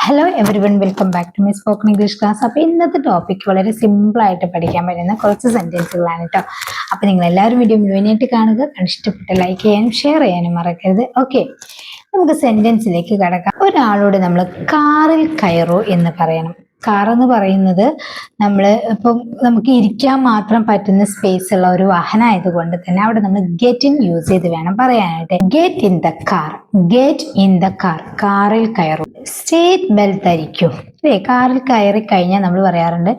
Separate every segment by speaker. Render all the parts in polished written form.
Speaker 1: Hello everyone, welcome back to my spoken English class. അപ്പോൾ ഇന്നത്തെ topic വളരെ simple ആയിട്ട് പഠിക്കാൻ പറ്റുന്ന കുറച്ച് സെന്റൻസുകളാണ് കേട്ടോ. അപ്പോൾ നിങ്ങൾ എല്ലാവരും വീഡിയോ മുഴുവനായിട്ട് കാണുക, ഇഷ്ടപ്പെട്ട് ലൈക്ക് ചെയ്യാനും ഷെയർ ചെയ്യാനും മറക്കരുത്. ഓക്കെ, നമുക്ക് സെന്റൻസിലേക്ക് കടക്കാം. ഒരാളോട് നമ്മൾ കാറിൽ കയറൂ എന്ന് പറയണം. കാർ എന്ന് പറയുന്നത് ഇപ്പം നമുക്ക് ഇരിക്കാൻ മാത്രം പറ്റുന്ന സ്പേസ് ഉള്ള ഒരു വാഹനമായതുകൊണ്ട് തന്നെ അവിടെ നമ്മൾ ഗെറ്റ് ഇൻ യൂസ് ചെയ്ത് വേണം പറയാനായിട്ട്. Get in the car, get in the car, കാറിൽ കയറൂ. Seat belt ധരിക്കൂ. അല്ലേ, കാറിൽ കയറി കഴിഞ്ഞാൽ നമ്മൾ പറയാറുണ്ട്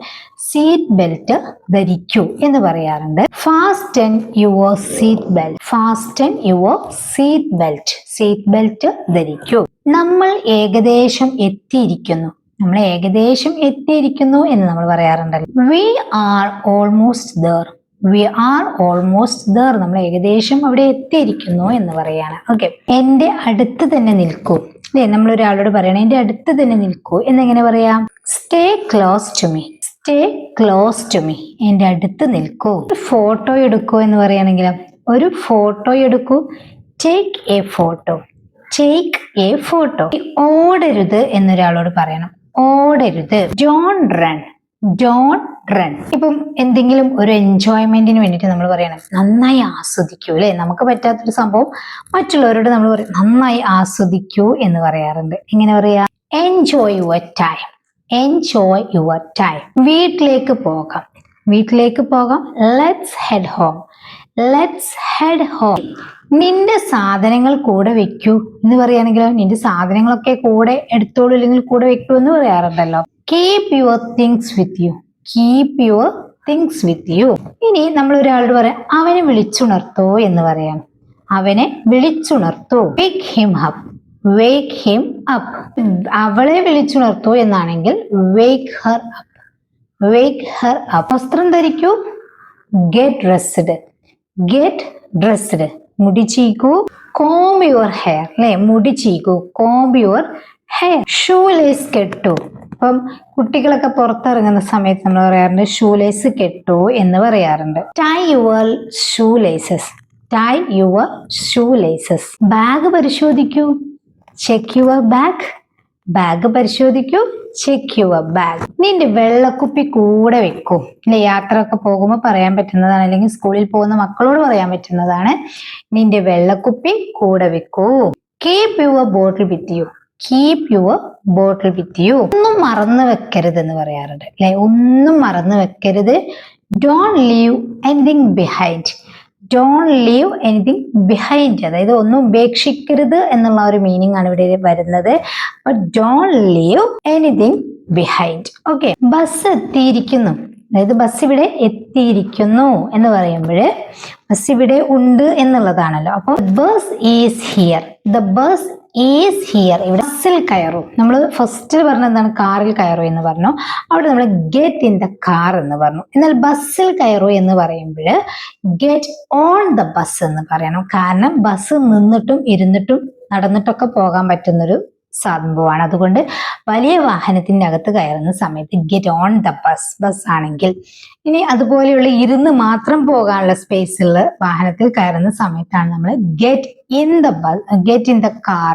Speaker 1: സീറ്റ് ബെൽറ്റ് ധരിക്കൂ എന്ന് പറയാറുണ്ട്. Fasten your seat belt, fasten your seat belt, seat belt ധരിക്കൂ. നമ്മൾ ഏകദേശം എത്തിയിരിക്കുന്നു, നമ്മൾ ഏകദേശം എത്തിയിരിക്കുന്നു എന്ന് നമ്മൾ പറയാറുണ്ടല്ലോ. We are almost there, we are almost there, നമ്മൾ ഏകദേശം അവിടെ എത്തിയിരിക്കുന്നു എന്ന് പറയാണ്. ഓക്കെ, എന്റെ അടുത്ത് തന്നെ നിൽക്കൂ. അല്ലേ, നമ്മൾ ഒരാളോട് പറയണം എന്റെ അടുത്ത് തന്നെ നിൽക്കൂ എന്നെങ്ങനെ പറയാം? Stay close to me, stay close to me, എന്റെ അടുത്ത് നിൽക്കൂ. ഒരു ഫോട്ടോ എടുക്കൂ എന്ന് പറയുകയാണെങ്കിലോ, ഒരു ഫോട്ടോ എടുക്കൂ. Take a photo, take a photo. ഓടരുത് എന്നൊരാളോട് പറയണം, ഓടരുത്. Don't run, don't run. ഇപ്പം എന്തെങ്കിലും ഒരു എൻജോയ്മെന്റിന് വേണ്ടിയിട്ട് നമ്മൾ പറയണം നന്നായി ആസ്വദിക്കൂ. അല്ലെ, നമുക്ക് പറ്റാത്തൊരു സംഭവം മറ്റുള്ളവരോട് നമ്മൾ പറയും നന്നായി ആസ്വദിക്കൂ എന്ന് പറയാറുണ്ട്. എങ്ങനെ പറയാ? Enjoy your time, enjoy your time. വീട്ടിലേക്ക് പോകാം, വീട്ടിലേക്ക് പോകാം. Let's head home, let's head home. നിന്റെ സാധനങ്ങൾ കൂടെ വെക്കൂ എന്ന് പറയുകയാണെങ്കിലോ, നിന്റെ സാധനങ്ങളൊക്കെ കൂടെ എടുത്തോളൂ അല്ലെങ്കിൽ കൂടെ വെക്കൂ എന്ന് പറയാറുണ്ടല്ലോ. Keep your things with you, keep your things with you. ഇനി നമ്മൾ ഒരാളോട് പറയാം അവനെ വിളിച്ചുണർത്തൂ എന്ന് പറയാം, അവനെ വിളിച്ചുണർത്തൂ. Wake him up, wake him up. അവളെ വിളിച്ചുണർത്തൂ എന്നാണെങ്കിൽ wake her up, wake her up. വസ്ത്രം ധരിക്കൂ. Get dressed, get dressed. മുടി ചീകൂ. കോംബ് യുവർ ഹെയർ, അല്ലെ, മുടി ചീകൂ. Comb your hair. Shoe lace കെട്ടു. അപ്പം കുട്ടികളൊക്കെ പുറത്തിറങ്ങുന്ന സമയത്ത് നമ്മൾ പറയാറുണ്ട് ഷൂ ലേസ് കെട്ടു എന്ന് പറയാറുണ്ട്. Tie your shoe laces, tie your shoe laces. Bag പരിശോധിക്കൂ. ചെക്ക് യുവർ ബാഗ്, ബാഗ് പരിശോധിക്കൂ. Check your bag. നിന്റെ വെള്ളക്കുപ്പി കൂടെ വെക്കൂ. അല്ലെ, യാത്ര ഒക്കെ പോകുമ്പോൾ പറയാൻ പറ്റുന്നതാണ്, അല്ലെങ്കിൽ സ്കൂളിൽ പോകുന്ന മക്കളോട് പറയാൻ പറ്റുന്നതാണ്. നിന്റെ വെള്ളക്കുപ്പി കൂടെ വെക്കൂ. Keep your bottle with you, keep your bottle with you. ഒന്നും മറന്നു വെക്കരുത് എന്ന് പറയാറുണ്ട്. അല്ലെ, ഒന്നും മറന്നു വെക്കരുത്. Don't leave anything behind, don't leave anything behind. അതായത് ഒന്നും ഉപേക്ഷിക്കരുത് എന്നുള്ള ഒരു മീനിങ് ആണ് ഇവിടെ വരുന്നത്. Don't leave anything behind. Okay, bus എത്തിയിരിക്കുന്നു. അതായത് ബസ് ഇവിടെ എത്തിയിരിക്കുന്നു എന്ന് പറയുമ്പോൾ ബസ് ഇവിടെ ഉണ്ട് എന്നുള്ളതാണല്ലോ. അപ്പൊ bus is here, the bus is here. ഇവിടെ ബസ്സിൽ കയറൂ. നമ്മൾ ഫസ്റ്റ് പറഞ്ഞ എന്താണ്? കാറിൽ കയറൂ എന്ന് പറഞ്ഞു. അവിടെ നമ്മൾ ഗെറ്റ് ഇൻ ദ കാർ എന്ന് പറഞ്ഞു. എന്നാൽ ബസ്സിൽ കയറൂ എന്ന് പറയുമ്പോൾ ഗെറ്റ് ഓൺ ദ ബസ് എന്ന് പറയണം. കാരണം ബസ് നിന്നിട്ടും ഇരുന്നിട്ടും നടന്നിട്ടൊക്കെ പോകാൻ പറ്റുന്നൊരു സംഭവമാണ്. അതുകൊണ്ട് വലിയ വാഹനത്തിന്റെ അകത്ത് കയറുന്ന സമയത്ത് get on the bus, bus ആണെങ്കിൽ. ഇനി അതുപോലെയുള്ള ഇരുന്ന് മാത്രം പോകാനുള്ള സ്പേസ് ഉള്ള വാഹനത്തിൽ കയറുന്ന സമയത്താണ് നമ്മൾ get in the bus, get in the car,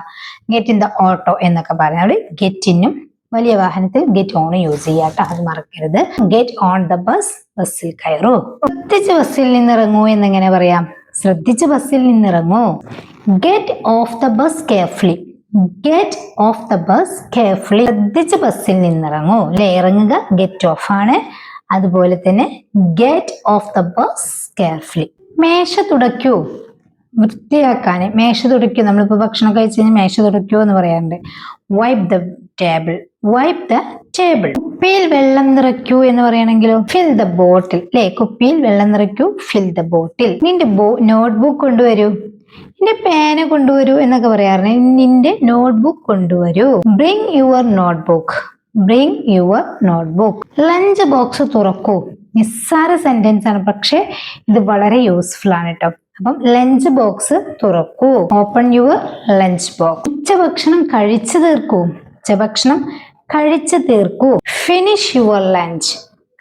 Speaker 1: get in the auto എന്നൊക്കെ പറയുന്നത്. ഗെറ്റ് ഇന്നും വലിയ വാഹനത്തിൽ ഗെറ്റ് ഓൺ യൂസ് ചെയ്യാട്ടോ, അത് മറക്കരുത്. ഗെറ്റ് ഓൺ ദ ബസ്, ബസ്സിൽ കയറൂ. ശ്രദ്ധിച്ച് ബസ്സിൽ നിന്നിറങ്ങൂ എന്നെങ്ങനെ പറയാം? ശ്രദ്ധിച്ച് ബസ്സിൽ നിന്നിറങ്ങൂ. Get off the bus carefully, get off the bus carefully. ശ്രദ്ധിച്ച് ബസ്സിൽ നിന്നിറങ്ങൂ. അല്ലെ, ഇറങ്ങുക ഗെറ്റ് ഓഫ് ആണ്. അതുപോലെ തന്നെ get off the bus carefully. മേശ തുടയ്ക്കൂ. വൃത്തിയാക്കാൻ മേശ തുടയ്ക്കൂ. നമ്മളിപ്പോ ഭക്ഷണം കഴിച്ച് കഴിഞ്ഞാൽ മേശ തുടയ്ക്കൂ എന്ന് പറയാറുണ്ട്. Wipe the table, wipe the table. കുപ്പിയിൽ വെള്ളം നിറയ്ക്കൂ എന്ന് പറയുകയാണെങ്കിലോ ഫിൽ ദ ബോട്ടിൽ. അല്ലെ, കുപ്പിയിൽ വെള്ളം നിറയ്ക്കൂ, ഫിൽ ദ ബോട്ടിൽ. നിന്റെ നോട്ട്ബുക്ക് കൊണ്ടുവരൂ, നിന്റെ പേന കൊണ്ടുവരൂ എന്നൊക്കെ പറയാറുണ്ട്. നിന്റെ നോട്ട്ബുക്ക് കൊണ്ടുവരൂ. Bring your notebook, bring your notebook. Lunch box തുറക്കൂ. നിസ്സാര സെന്റൻസ് ആണ്, പക്ഷെ ഇത് വളരെ യൂസ്ഫുൾ ആണ് കേട്ടോ. അപ്പം ലഞ്ച് ബോക്സ് തുറക്കൂ. Open your lunch box. ഉച്ചഭക്ഷണം കഴിച്ചു തീർക്കൂ, ഉച്ചഭക്ഷണം കഴിച്ചു തീർക്കൂ. Finish your lunch,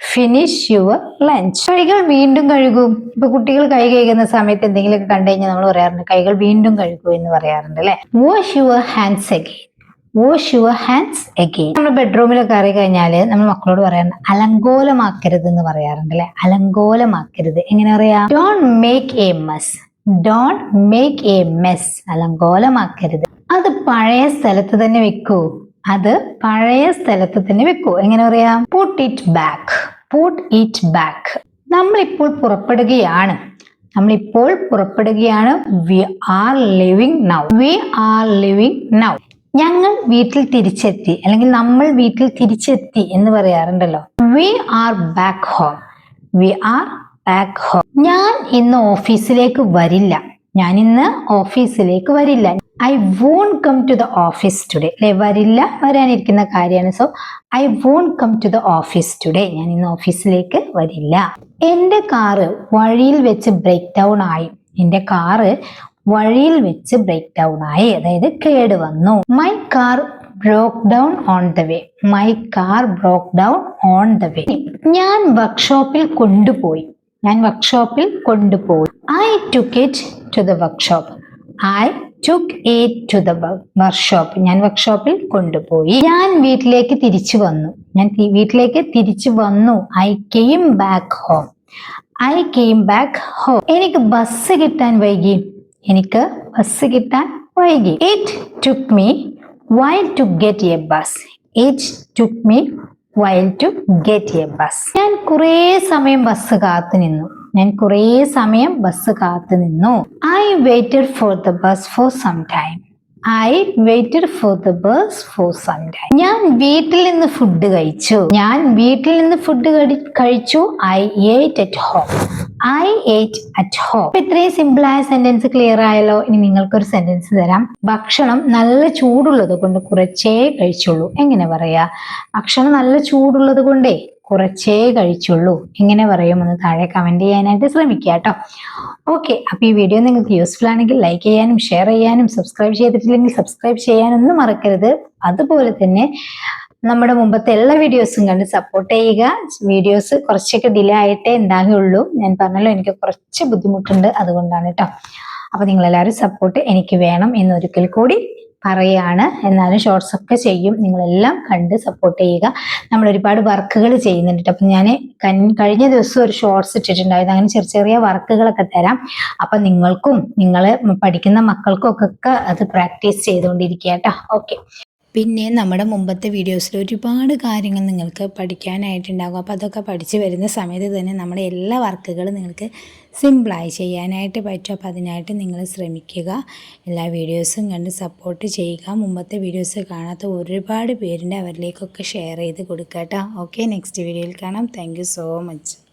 Speaker 1: finish your lunch. കൈകൾ വീണ്ടും കഴുകൂ. ഇപ്പൊ കുട്ടികൾ കൈ കഴുകുന്ന സമയത്ത് എന്തെങ്കിലുമൊക്കെ കണ്ടു കഴിഞ്ഞാൽ നമ്മൾ പറയാറുണ്ട് കൈകൾ വീണ്ടും കഴുകൂ എന്ന് പറയാറുണ്ട് അല്ലെ. Wash your hands again, wash your hands again. നമ്മൾ ബെഡ്റൂമിലൊക്കെ കയറി കഴിഞ്ഞാൽ നമ്മൾ മക്കളോട് പറയാറുണ്ട് അലങ്കോലമാക്കരുത് എന്ന് പറയാറുണ്ട് അല്ലെ. അലങ്കോലമാക്കരുത് എങ്ങനെ പറയാ? Don't make a mess. Don't make a mess. അലങ്കോലമാക്കരുത്. അത് പഴയ സ്ഥലത്ത് തന്നെ വെക്കൂ. അത് പഴയ സ്ഥലത്ത് തന്നെ വെക്കൂ. എങ്ങനെ പറയാം? Put it back. Put it back. നമ്മളിപ്പോൾ പുറപ്പെടുകയാണ്. We are leaving now. We are leaving now. ഞങ്ങൾ വീട്ടിൽ തിരിച്ചെത്തി അല്ലെങ്കിൽ നമ്മൾ വീട്ടിൽ തിരിച്ചെത്തി എന്ന് പറയാറുണ്ടല്ലോ. We are back home. We are back home. ഞാൻ ഇന്ന് ഓഫീസിലേക്ക് വരില്ല. I won't come to the office today. അല്ലെ, വരില്ല വരാനിരിക്കുന്ന കാര്യമാണ്. So I won't come to the office today. ഞാൻ ഇന്ന് ഓഫീസിലേക്ക് വരില്ല. എന്റെ കാറ് വഴിയിൽ വെച്ച് ബ്രേക്ക് ഡൗൺ ആയി. എന്റെ കാറ് വഴിയിൽ വെച്ച് ബ്രേക്ക് ഡൗൺ ആയി, അതായത് കേട് വന്നു. My car broke down on the way. My car broke down on the way. ഞാൻ വർക്ക്ഷോപ്പിൽ കൊണ്ടുപോയി. I took it to the workshop. I took it to the workshop. ഞാൻ വർക്ക്ഷോപ്പിൽ കൊണ്ടുപോയി. ഞാൻ വീട്ടിലേക്ക് തിരിച്ചു വന്നു. I came back home. എനിക്ക് ബസ് കിട്ടാൻ വൈകി. It took me while to get a bus. ഞാൻ കുറേ സമയം ബസ് കാത്തു നിന്നു. I waited for the bus for some time. ഞാൻ വീട്ടിൽ നിന്ന് ഫുഡ് കഴിച്ചു. ഐ ഏറ്റ് അറ്റ് ഹോം. ഇത്രയും സിമ്പിൾ ആയ സെന്റൻസ് ക്ലിയർ ആയല്ലോ. ഇനി നിങ്ങൾക്കൊരു സെന്റൻസ് തരാം. ഭക്ഷണം നല്ല ചൂടുള്ളത് കൊണ്ട് കുറച്ചേ കഴിച്ചുള്ളൂ. എങ്ങനെ പറയാ? ഭക്ഷണം നല്ല ചൂടുള്ളത് കൊണ്ടേ കുറച്ചേ കഴിച്ചുള്ളൂ. എങ്ങനെ പറയുമെന്ന് താഴെ കമന്റ് ചെയ്യാനായിട്ട് ശ്രമിക്കുക കേട്ടോ. ഓക്കെ, അപ്പൊ ഈ വീഡിയോ നിങ്ങൾക്ക് യൂസ്ഫുൾ ആണെങ്കിൽ ലൈക്ക് ചെയ്യാനും ഷെയർ ചെയ്യാനും സബ്സ്ക്രൈബ് ചെയ്തിട്ടില്ലെങ്കിൽ സബ്സ്ക്രൈബ് ചെയ്യാനൊന്നും മറക്കരുത്. അതുപോലെ തന്നെ നമ്മുടെ മുമ്പത്തെ എല്ലാ വീഡിയോസും കണ്ട് സപ്പോർട്ട് ചെയ്യുക. വീഡിയോസ് കുറച്ചൊക്കെ ഡിലേ ആയിട്ടേ ഉണ്ടാകുള്ളൂ. ഞാൻ പറഞ്ഞല്ലോ, എനിക്ക് കുറച്ച് ബുദ്ധിമുട്ടുണ്ട്, അതുകൊണ്ടാണ് കേട്ടോ. അപ്പൊ നിങ്ങളെല്ലാവരും സപ്പോർട്ട് എനിക്ക് വേണം എന്നൊരിക്കൽ കൂടി പറയാണ്. എന്നാലും ഷോർട്സ് ഒക്കെ ചെയ്യും. നിങ്ങളെല്ലാം കണ്ട് സപ്പോർട്ട് ചെയ്യുക. നമ്മൾ ഒരുപാട് വർക്കുകൾ ചെയ്യുന്നുണ്ട്. അപ്പൊ ഞാൻ കഴിഞ്ഞ ദിവസം ഒരു ഷോർട്സ് ഇട്ടിട്ടുണ്ടായിരുന്നു. അങ്ങനെ ചെറിയ ചെറിയ വർക്കുകളൊക്കെ തരാം. അപ്പൊ നിങ്ങൾക്കും നിങ്ങള് പഠിക്കുന്ന മക്കൾക്കും ഒക്കെ അത് പ്രാക്ടീസ് ചെയ്തുകൊണ്ടിരിക്കുക കേട്ടോ. ഓക്കെ. പിന്നെ നമ്മുടെ മുമ്പത്തെ വീഡിയോസിൽ ഒരുപാട് കാര്യങ്ങൾ നിങ്ങൾക്ക് പഠിക്കാനായിട്ടുണ്ടാകും. അപ്പോൾ അതൊക്കെ പഠിച്ച് വരുന്ന സമയത്ത് തന്നെ നമ്മുടെ എല്ലാ വർക്കുകളും നിങ്ങൾക്ക് സിമ്പിളായി ചെയ്യാനായിട്ട് പറ്റും. അപ്പോൾ അതിനായിട്ട് നിങ്ങൾ ശ്രമിക്കുക. എല്ലാ വീഡിയോസും കണ്ട് സപ്പോർട്ട് ചെയ്യുക. മുമ്പത്തെ വീഡിയോസ് കാണാത്ത ഒരുപാട് പേരുണ്ട്, അവരിലേക്കൊക്കെ ഷെയർ ചെയ്ത് കൊടുക്കുക കേട്ടോ. ഓക്കെ, നെക്സ്റ്റ് വീഡിയോയിൽ കാണാം. Thank you so much.